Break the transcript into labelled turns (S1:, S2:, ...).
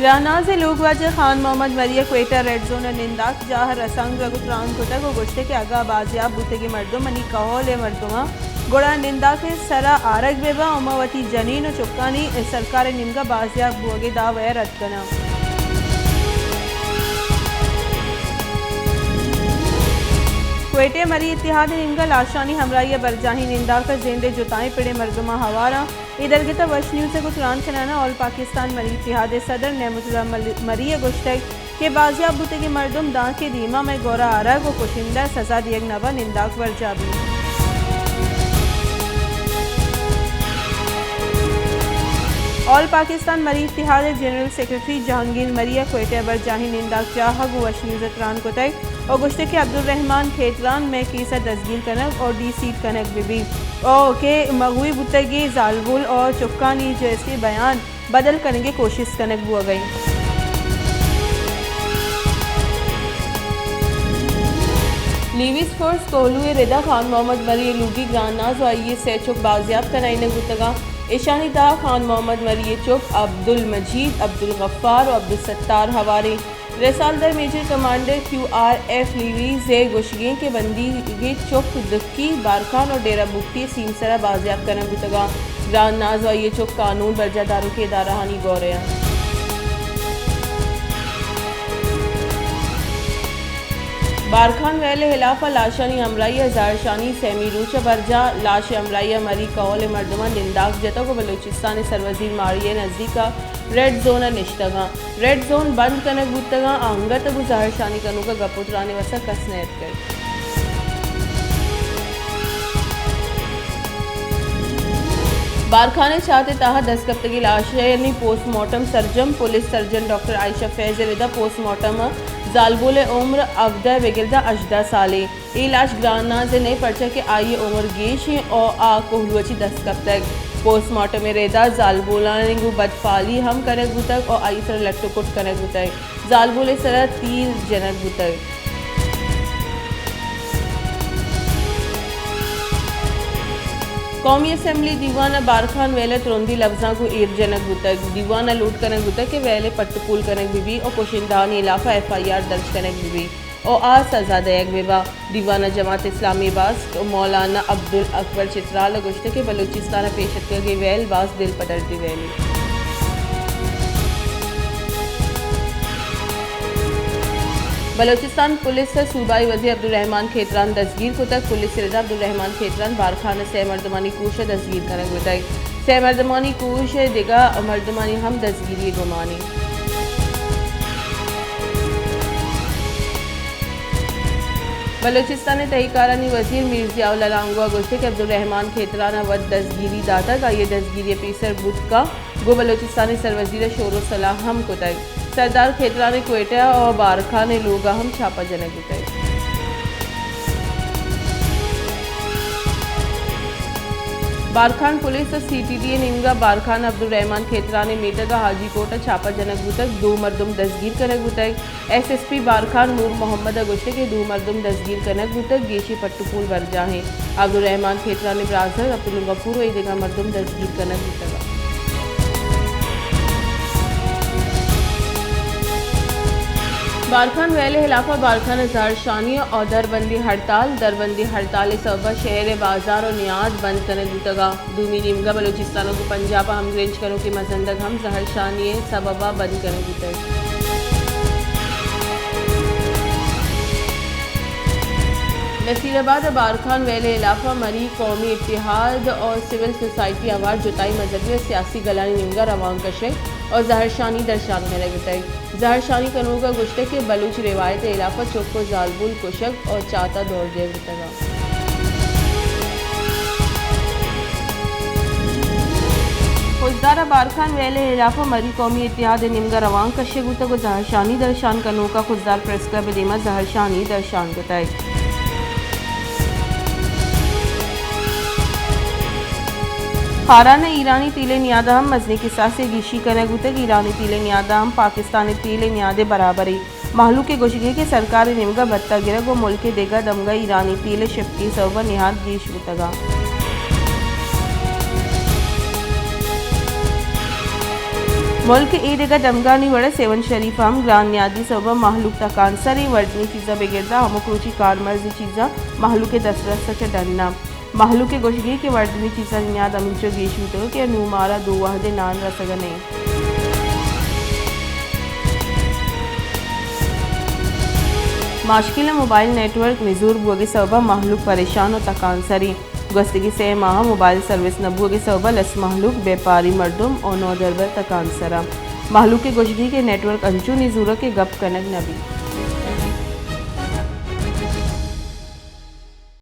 S1: ग्रानाज लोग वाजह खान मोहम्मद मरिया Quetta red zone निंदाक जाह रसंग रगुत्रान कुतक और गुश्ते के आगा बाजियाब बुतगी मर्दुम मनी कहोल मर्दुमा गोड़ा निंदाक सरा आरग बेबा उमावती जनीन और चुक्कानी सरकार निमगा बाजियाब बुगे दावे रद्द कना क्वेटे मरी इतिहाद निमगा लाशानी हमराइया बरजाही निंदाकर जेंदे जुताएं पिड़े मर्दुमा हवारा इधर गिता वश न्यूज़ से कुरान खनाना और पाकिस्तान मरी इतिहाद सदर नेमतुल्ला मरिया गुश्तक के बाजियाब बुतगी मर्दुम दां के दीमा में गोरा आरग और कुशिंदा सजा दियग नवा निंदाक वर्जाबी ऑल पाकिस्तान मरी इतिहाद जनरल सेक्रेटरी जहांगीर मरिया क्वेटे बरजाही निंदाक जाहग वश न्यूज़ त्रान को तक और गुश्ते के अब्दुल रहमान खेतरान में केसा दसगीर कनक और डी सीट कनक बीबी और के मगवी बुतगी जालबुल और चुक्कानी जैसे बयान बदल करने की कोशिश कनक बुआ गई। लीविस फोर्स कोहलू रिदा खान मोहम्मद मरी लूगी ग्रानाज वाइये से चुक बाजियाब कनाई गुतगा ईशानी दा खान मोहम्मद मरी चुक अब्दुल मजीद अब्दुल गफ्फार और अब्दुल सत्तार हवारी रसालदर मेजर कमांडर QRF लीवीज गुशगी के बंदी गे चुक दुक्की बारखान और डेरा बुक्टी सीमसरा बाजियाब करना गुतगा ग्रानाज और ये चुक कानून बर्जादारों के दाराहानी गौरया बारखान वैले हिलाफा लाशानी अमराइया जारशानी सेमी रूच बरजा लाश अमराइया मरी कौल मर्दमा निंदाक जता को बलूचिस्तान सरवजीर मारिए नज़दीका रेड जोन निश्तगा रेड जोन बंद कनक गुतगा अंगत जारशानी कनु का गपुत्राने वसा कसनेत कर बारखाने चाहते ताहा 10 कब तक लाश यानी postmortem surgeon police surgeon doctor Ayesha Faiz रिदा पोस्टमार्टम जालबुल उम्र अवदा बेगिरदा 18 साले इलाज ग्राना से नई पर्चा के आइए उम्र गेश और आ कोहलुची 10 कब तक पोस्टमार्टम में रेदा जालबुला बदफाली हम कनक बुतक और आई सर लट्टुकुट कनक बुतक जालबुल सर तीर जनक बुतक कौमी असम्बली दीवाना बारखान वेले तुरंदी लफ्जा को ईर जनक बुतक दीवाना लूट कनक बुतक के वेले पट्टपुल कनक बीबी और पोशिंदान इलाफा FIR दर्ज कनक बीबी और आज सजा दयक बेबा दीवाना जमात इस्लामी बास तो मौलाना अब्दुल अकबर चित्राल गुश्त के बलूचिस्तान पेशत के वेल बास दिल पटरती वैली बलूचिस्तान पुलिस से सूबाई वज़ीर अब्दुल रहमान खेतरान दसगीर को तक पुलिस रिदा अब्दुल रहमान खेतरान बारखान से मर्दमानी कूश दसगीर करक बताई से मर्दमानी कूश दिगा मर्दमानी हम दसगीरी गुमानी बलूचिस्तान तहकारानी वज़ीर मिर्ज़ा लांगवा गोश्ते के अब्दुल रहमान खेतरान अवध दसगीरी दाता का ये दसगीरी पीसर बुत का गो बलूचिस्तानी सरवजीर शोर सलाह हम को तक सरदार खेतरान क्वेटा और बारखान लोग हम छापा जनक बताई बारखान पुलिस और CTD निमगा बारखान अब्दुल रहमान खेतरान मीटगा हाजी कोटा छापा जनक बुतक 2 मर्दुम दसगीर कनक बुतक SSP बारखान नूर मोहम्मद अगुश्ते के 2 मर्दुम दसगीर कनक बुतक गेशी पट्टुपुल बरजा हैं अब्दुल रहमान खेतरान ब्राजर अब्दुल गफूर जगह मर्दुम दसगीर कनक बुतगा बारखान वैले हिलाफा बारखान जारशानी और दरबंदी हड़ताल सबा शहर बाजार और नियाद बंद करने गुतगा दूमी निमगा बलूचिस्तानों को पंजाब हम ग्रेंज करो के मजंदग हम जहरशानी सबबा बंद करने गुतग नसीराबाद बारखान वैले इलाफा मरी कौमी इत्तेहाद और सिविल सोसाइटी अवार्ड जुताई मजहबी और सियासी गलानी निमगा रवान कशक और जहरशानी दर्शान में बताई जहरशानी कनूगा गुश्ते के बलूच रिवायत इलाफा चौको जालबुल कुशक और चाता दौड़ दे गुतगा खुजदारा बारखान वैले इलाफा मरी कौमी इत्तेहाद निमगा रवान कशक गुतगो जहरशानी दर्शान कनूका खुजदार प्रेस क्लब दिमा जहरशानी दर्शान बताई खारान ईरानी तीले नियादाम मजनी किस्सा से गिशी कनगुतक ईरानी तीले नियादाम पाकिस्तानी तीले नियादे बराबरी माहलू के गोशगे के सरकार निमगा बत्ता गिरग व मुल्क देगा दमगा ईरानी तीले शिफ्टी सौबा निहाद गीश गुतगा मुल्क ईद दमगानी वड़ सेवन शरीफाम ग्रान न्यादी सबब महलूक तकांसरी वर्दनी चीज़ा बेगिरदा हमकुची कारमर्जी चीज़ा महलूक दसरस सच डन्ना महलूक गोशगी के वर्दनी चीज़ा न्याद अमिंचो गेशूतो के नूमारा दो वहदे नान रसगने माशकिल मोबाइल नेटवर्क मिजूर बुगे सबब महलूक परेशान और तकांसरी गस्तगी से माह मोबाइल सर्विस नबुगे सबब लस महलूक व्यापारी मर्दुम और नौदरबर तकांसरा महलूक गोशगी के नेटवर्क अंचू निजूर के गप कनक नबी।